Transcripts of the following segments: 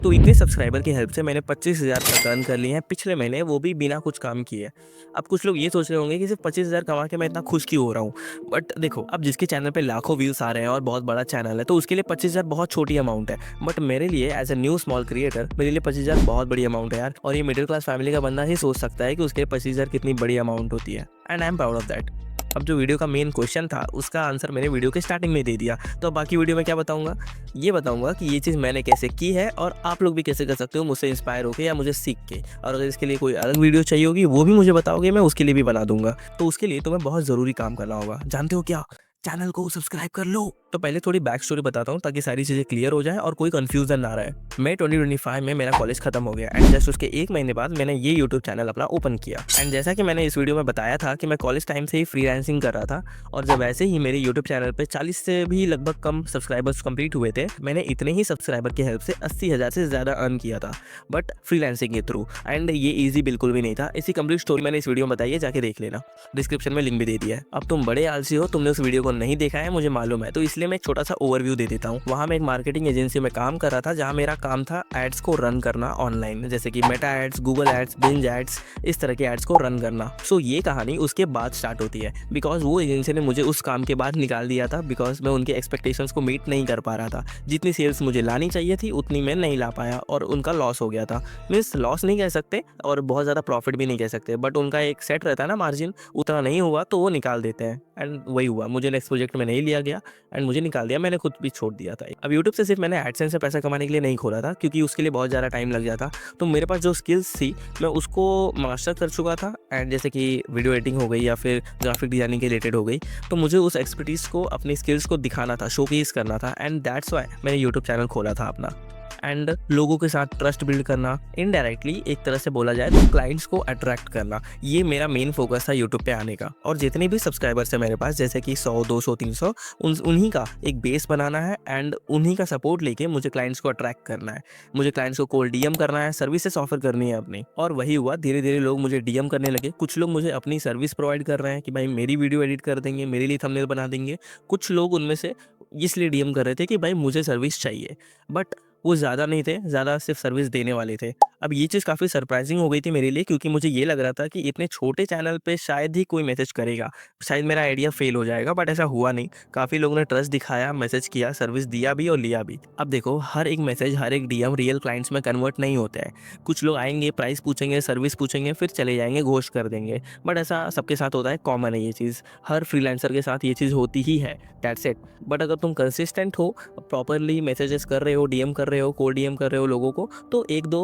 तो इतने सब्सक्राइबर की हेल्प से मैंने 25,000 तक अर्न कर लिए हैं पिछले महीने, वो भी बिना कुछ काम किए। अब कुछ लोग ये सोच रहे होंगे कि सिर्फ 25,000 कमा के मैं इतना खुश क्यों हो रहा हूँ। बट देखो, अब जिसके चैनल पे लाखों व्यूज़ आ रहे हैं और बहुत बड़ा चैनल है, तो उसके लिए 25,000 बहुत छोटी अमाउंट है। बट मेरे लिए as a new small creator, मेरे लिए 25,000 बहुत बड़ी अमाउंट है यार। और ये मिडिल क्लास फैमिली का बंदा ही सोच सकता है कि उसके लिए 25,000 कितनी बड़ी अमाउंट होती है। And I am proud of that. अब जो वीडियो का मेन क्वेश्चन था, उसका आंसर मैंने वीडियो के स्टार्टिंग में दे दिया। तो अब बाकी वीडियो में क्या बताऊंगा? ये बताऊंगा कि ये चीज़ मैंने कैसे की है और आप लोग भी कैसे कर सकते हो मुझसे इंस्पायर होकर या मुझे सीख के। और अगर इसके लिए कोई अलग वीडियो चाहिए होगी, वो भी मुझे बताओगे, मैं उसके लिए भी बना दूंगा। तो उसके लिए तुम्हें बहुत ज़रूरी काम करना होगा। जानते हो क्या? चैनल को सब्सक्राइब कर लो। तो पहले थोड़ी बैक स्टोरी बताता हूँ ताकि सारी चीज़ें क्लियर हो जाए और कोई कंफ्यूजन ना रहे। मैं 2025 में मेरा कॉलेज खत्म हो गया एंड जस्ट उसके 1 महीने बाद मैंने ये यूट्यूब चैनल अपना ओपन किया। एंड जैसा कि मैंने इस वीडियो में बताया था कि मैं कॉलेज टाइम से ही फ्रीलांसिंग कर रहा था, और जब ऐसे ही मेरे यूट्यूब चैनल पे 40 से भी लगभग कम सब्सक्राइबर्स कंप्लीट हुए थे, मैंने इतने ही सब्सक्राइबर की हेल्प से 80,000 से ज़्यादा अर्न किया था, बट फ्रीलांसिंग के थ्रू। एंड ये ईजी बिल्कुल भी नहीं था। इसी कंप्लीट स्टोरी मैंने इस वीडियो में बताई है, जाके देख लेना। डिस्क्रिप्शन में लिंक भी दे दिया है। अब तुम बड़े आलसी हो, तुमने उस वीडियो को नहीं देखा है, मुझे मालूम है, तो इसलिए मैं एक छोटा सा ओवरव्यू दे देता हूँ। वहाँ मैं एक मार्केटिंग एजेंसी में काम कर रहा था, जहाँ मेरा काम था एड्स को रन करना ऑनलाइन, जैसे कि Meta ads, Google ads, Bing ads, इस तरह के एड्स को रन करना। सो ये कहानी उसके बाद स्टार्ट होती है, बिकॉज वो एजेंसी ने मुझे उस काम के बाद निकाल दिया था, बिकॉज मैं उनके एक्सपेक्टेशंस को मीट नहीं कर पा रहा था। जितनी सेल्स मुझे लानी चाहिए थी उतनी मैं नहीं ला पाया और उनका लॉस हो गया था। मीन्स लॉस नहीं कह सकते और बहुत ज़्यादा प्रॉफिट भी नहीं कह सकते, बट उनका एक सेट रहता है ना मार्जिन, उतना नहीं हुआ तो वो निकाल देते हैं। एंड वही हुआ, मुझे नेक्स्ट प्रोजेक्ट में नहीं लिया गया एंड मुझे निकाल दिया, मैंने खुद भी छोड़ दिया था। अब यूट्यूब से सिर्फ मैंने एडसेंस से पैसा कमाने के लिए नहीं खोला था, क्योंकि उसके लिए बहुत ज़्यादा टाइम लग जाता। तो मेरे पास जो स्किल्स थी मैं उसको मास्टर कर चुका था, एंड जैसे कि वीडियो एडिटिंग हो गई या फिर ग्राफिक डिजाइनिंग के रिलेटेड हो गई, तो मुझे उस एक्सपर्टीज़ को, अपनी स्किल्स को दिखाना था, शोकेस करना था। एंड दैट्स वाई मैंने यूट्यूब चैनल खोला था अपना। एंड लोगों के साथ ट्रस्ट बिल्ड करना, इनडायरेक्टली एक तरह से बोला जाए तो क्लाइंट्स को अट्रैक्ट करना, ये मेरा मेन फोकस था यूट्यूब पे आने का। और जितने भी सब्सक्राइबर्स है मेरे पास, जैसे कि 100, 200, 300, उन्हीं का एक बेस बनाना है एंड उन्हीं का सपोर्ट लेके मुझे क्लाइंट्स को अट्रैक्ट करना है। मुझे क्लाइंट्स को कोल्ड डीएम करना है, सर्विसेज ऑफर करनी है अपनी। और वही हुआ, धीरे धीरे लोग मुझे डीएम करने लगे। कुछ लोग मुझे अपनी सर्विस प्रोवाइड कर रहे हैं कि भाई मेरी वीडियो एडिट कर देंगे, मेरे लिए थंबनेल बना देंगे। कुछ लोग उनमें से इसलिए डीएम कर रहे थे कि भाई मुझे सर्विस चाहिए, बट वो ज़्यादा नहीं थे, ज़्यादा सिर्फ सर्विस देने वाले थे। अब ये चीज़ काफ़ी सरप्राइजिंग हो गई थी मेरे लिए, क्योंकि मुझे ये लग रहा था कि इतने छोटे चैनल पे शायद ही कोई मैसेज करेगा, शायद मेरा आइडिया फेल हो जाएगा, बट ऐसा हुआ नहीं। काफ़ी लोगों ने ट्रस्ट दिखाया, मैसेज किया, सर्विस दिया भी और लिया भी। अब देखो, हर एक मैसेज, हर एक डीएम रियल क्लाइंट्स में कन्वर्ट नहीं होता है। कुछ लोग आएंगे, प्राइस पूछेंगे, सर्विस पूछेंगे, फिर चले जाएंगे, घोस्ट कर देंगे। बट ऐसा सबके साथ होता है, कॉमन है ये चीज़, हर फ्रीलांसर के साथ ये चीज़ होती ही है, दैट्स इट। बट अगर तुम कंसिस्टेंट हो, प्रॉपरली मैसेजेस कर रहे हो, डीएम कर रहे हो, कोल्ड डीएम कर रहे हो लोगों को, तो एक दो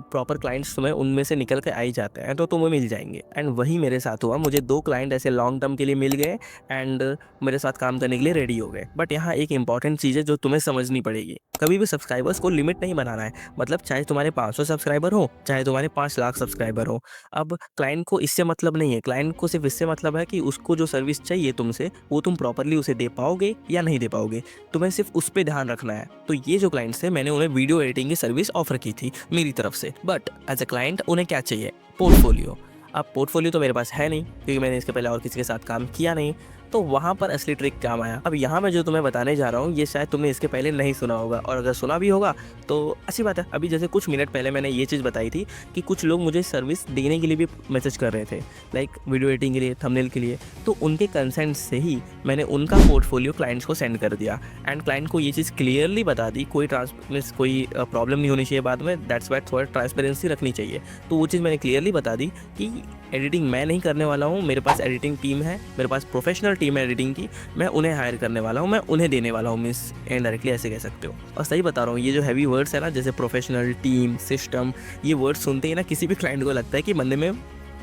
प्रॉपर क्लाइंट्स तुम्हें उनमें से निकल के आ ही जाते हैं, तो तुम्हें मिल जाएंगे। एंड वही मेरे साथ हुआ, मुझे 2 क्लाइंट ऐसे लॉन्ग टर्म के लिए मिल गए एंड मेरे साथ काम करने के लिए रेडी हो गए। बट यहाँ एक इंपॉर्टेंट चीज़ है जो तुम्हें समझनी पड़ेगी, कभी भी सब्सक्राइबर्स को लिमिट नहीं बनाना है। मतलब चाहे तुम्हारे 500 सब्सक्राइबर हो, चाहे तुम्हारे 5 लाख सब्सक्राइबर हो, अब क्लाइंट को इससे मतलब नहीं है। क्लाइंट को सिर्फ इससे मतलब है कि उसको जो सर्विस चाहिए तुमसे, वो तुम प्रॉपरली उसे दे पाओगे या नहीं दे पाओगे, तुम्हें सिर्फ उस पर ध्यान रखना है। तो ये जो क्लाइंट्स थे, मैंने उन्हें वीडियो एडिटिंग की सर्विस ऑफर की थी मेरी तरफ से, बट एज अ क्लाइंट उन्हें क्या चाहिए? पोर्टफोलियो। अब पोर्टफोलियो तो मेरे पास है नहीं, क्योंकि मैंने इसके पहले और किसी के साथ काम किया नहीं। तो वहाँ पर असली ट्रिक काम आया। अब यहाँ मैं जो तुम्हें बताने जा रहा हूँ, ये शायद तुमने इसके पहले नहीं सुना होगा, और अगर सुना भी होगा तो अच्छी बात है। अभी जैसे कुछ मिनट पहले मैंने ये चीज़ बताई थी कि कुछ लोग मुझे सर्विस देने के लिए भी मैसेज कर रहे थे, लाइक वीडियो एडिटिंग के लिए, थंबनेल के लिए। तो उनके कंसेंट से ही मैंने उनका पोर्टफोलियो क्लाइंट्स को सेंड कर दिया एंड क्लाइंट को ये चीज़ क्लियरली बता दी, कोई कोई प्रॉब्लम नहीं होनी चाहिए बाद में, दैट्स वाई थोड़ा ट्रांसपेरेंसी रखनी चाहिए। तो वो चीज़ मैंने क्लियरली बता दी कि एडिटिंग मैं नहीं करने वाला हूँ, मेरे पास एडिटिंग टीम है, मेरे पास प्रोफेशनल टीम है एडिटिंग की, मैं उन्हें हायर करने वाला हूँ, मैं उन्हें देने वाला हूँ। मीन्स इनडायरेक्टली ऐसे कह सकते हो। और सही बता रहा हूँ, ये जो हैवी वर्ड्स है ना, जैसे प्रोफेशनल, टीम, सिस्टम, ये वर्ड्स सुनते ही ना किसी भी क्लाइंट को लगता है कि बंदे में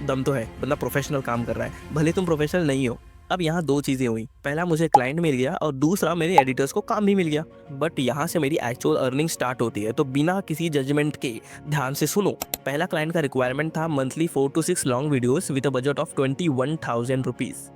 दम तो है, बंदा प्रोफेशनल काम कर रहा है, भले तुम प्रोफेशनल नहीं हो। अब यहाँ 2 चीज़ें हुई, पहला मुझे क्लाइंट मिल गया और दूसरा मेरे एडिटर्स को काम भी मिल गया। बट यहाँ से मेरी एक्चुअल अर्निंग स्टार्ट होती है, तो बिना किसी जजमेंट के ध्यान से सुनो। पहला क्लाइंट का रिक्वायरमेंट था monthly 4 to 6 long videos with a budget of 21,000 rupees.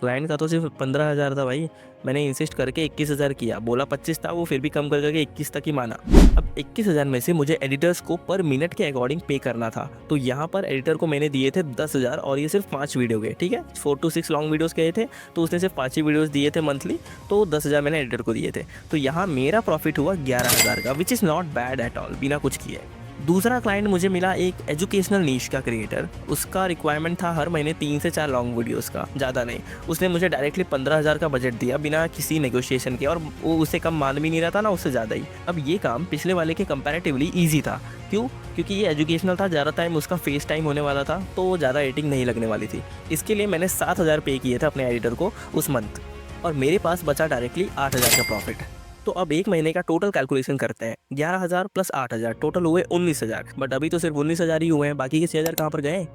Client का तो सिर्फ 15,000 था भाई। मैंने इंसिस्ट करके 21,000 किया, बोला 25 था, वो फिर भी कम कर करके 21 तक ही माना। अब 21,000 में से मुझे एडिटर्स को पर मिनट के अकॉर्डिंग पे करना था, तो यहाँ पर एडिटर को मैंने दिए थे 10,000 और ये सिर्फ 5 वीडियो गए, ठीक है, 4 to 6 लॉन्ग वीडियोस गए थे, तो उसने सिर्फ 5 ही वीडियोस दिए थे मंथली, तो 10,000 मैंने एडिटर को दिए थे। तो यहाँ मेरा प्रॉफिट हुआ 11,000 का, which is not bad at all, बिना कुछ किए। दूसरा क्लाइंट मुझे मिला एक एजुकेशनल नीश का क्रिएटर। उसका रिक्वायरमेंट था हर महीने 3 से 4 लॉन्ग वीडियोस का, ज़्यादा नहीं। उसने मुझे डायरेक्टली 15,000 का बजट दिया बिना किसी नेगोशिएशन के, और वो उससे कम मान भी नहीं रहा था ना उससे ज़्यादा ही। अब ये काम पिछले वाले के कंपैरेटिवली ईजी था। क्यों? क्योंकि ये एजुकेशनल था, ज़्यादा टाइम उसका फेस टाइम होने वाला था, तो ज़्यादा एडिटिंग नहीं लगने वाली थी। इसके लिए मैंने 7,000 पे किए थे अपने एडिटर को उस मंथ, और मेरे पास बचा डायरेक्टली 8,000 का प्रॉफिट। तो अब एक महीने का टोटल कैलकुलेशन करते हैं, 11,000 प्लस 8,000 टोटल हुए 19,000। बट अभी तो सिर्फ 19,000 ही हुए हैं, बाकी के 6,000 कहाँ पर गए?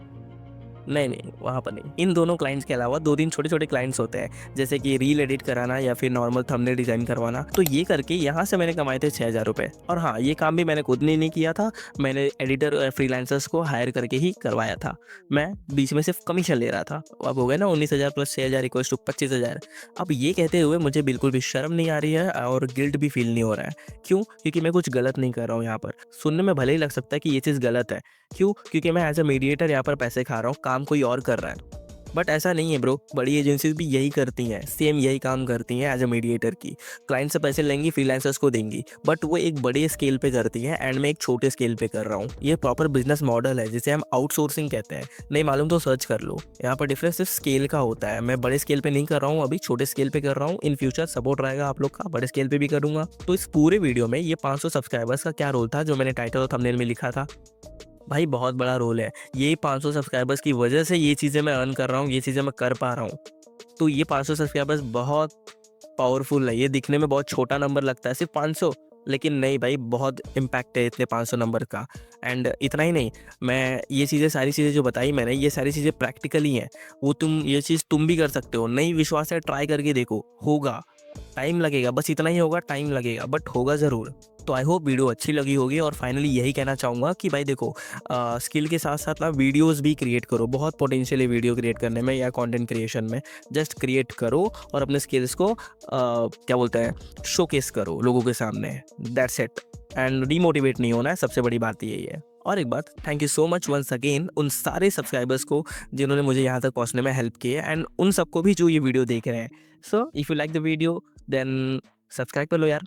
नहीं, वहाँ पर नहीं। इन दोनों क्लाइंट्स के अलावा 2-3 छोटे-छोटे क्लाइंट्स होते हैं, जैसे कि रील एडिट कराना या फिर नॉर्मल थंबनेल डिज़ाइन करवाना। तो ये करके यहाँ से मैंने कमाए थे 6,000 रुपए। और हाँ, ये काम भी मैंने खुद ने नहीं किया था, मैंने एडिटर फ्रीलांसर्स को हायर करके ही करवाया था। मैं बीच में सिर्फ कमीशन ले रहा था। अब हो गए ना 19,000 प्लस 6,000 इक्वल्स टू 25,000। अब ये कहते हुए मुझे बिल्कुल भी शर्म नहीं आ रही है और गिल्ट भी फील नहीं हो रहा है। क्यों? क्योंकि मैं कुछ गलत नहीं कर रहा हूँ यहाँ पर। सुनने में भले ही लग सकता है कि ये चीज़ गलत है। क्यों? क्योंकि मैं एज़ अ मीडिएटर यहाँ पर पैसे खा रहा हूँ, काम कोई और कर रहा है। बट ऐसा नहीं है ब्रो, बड़ी एजेंसीज़ भी यही करती हैं, सेम यही काम करती हैं एज़ अ मीडिएटर की। क्लाइंट से पैसे लेंगी, फ्रीलांसर्स को देंगी, बट वो एक बड़े स्केल पे करती हैं एंड मैं एक छोटे स्केल पे कर रहा हूँ। ये प्रॉपर बिज़नेस मॉडल है जिसे हम आउटसोर्सिंग कहते हैं। नहीं मालूम तो सर्च कर लो। यहाँ पर डिफरेंस सिर्फ स्केल का होता है। मैं बड़े स्केल पे नहीं कर रहा हूँ, अभी छोटे स्केल पे कर रहा हूँ। इन फ्यूचर सपोर्ट रहेगा आप लोग का, बड़े स्केल पे भी करूँगा। तो इस पूरे वीडियो में ये 500 सब्सक्राइबर्स का क्या रोल था जो मैंने टाइटल और थंबनेल में लिखा था? भाई बहुत बड़ा रोल है। ये 500 सब्सक्राइबर्स की वजह से ये चीज़ें मैं अर्न कर रहा हूँ, ये चीज़ें मैं कर पा रहा हूँ। तो ये 500 सब्सक्राइबर्स बहुत पावरफुल है। ये दिखने में बहुत छोटा नंबर लगता है, सिर्फ 500, लेकिन नहीं भाई, बहुत इम्पैक्ट है इतने 500 नंबर का। एंड इतना ही नहीं, मैं ये चीज़ें सारी चीज़ें जो बताई मैंने, ये सारी चीज़ें प्रैक्टिकली हैं। वो ये चीज़ तुम भी कर सकते हो। नहीं विश्वास है, ट्राई करके देखो, होगा। टाइम लगेगा, बस इतना ही होगा, टाइम लगेगा, बट होगा ज़रूर। तो आई होप वीडियो अच्छी लगी होगी, और फाइनली यही कहना चाहूँगा कि भाई देखो, स्किल के साथ साथ ना वीडियोस भी क्रिएट करो। बहुत पोटेंशियल है वीडियो क्रिएट करने में या कंटेंट क्रिएशन में। जस्ट क्रिएट करो और अपने स्किल्स को क्या बोलते हैं, शोकेस करो लोगों के सामने। That's it. एंड डीमोटिवेट नहीं होना है, सबसे बड़ी बात यही है। और एक बात, thank you so much once again उन सारे सब्सक्राइबर्स को जिन्होंने मुझे यहाँ तक पहुँचने में हेल्प की है, एंड उन सबको भी जो ये वीडियो देख रहे हैं। So if you like the video then subscribe कर लो यार।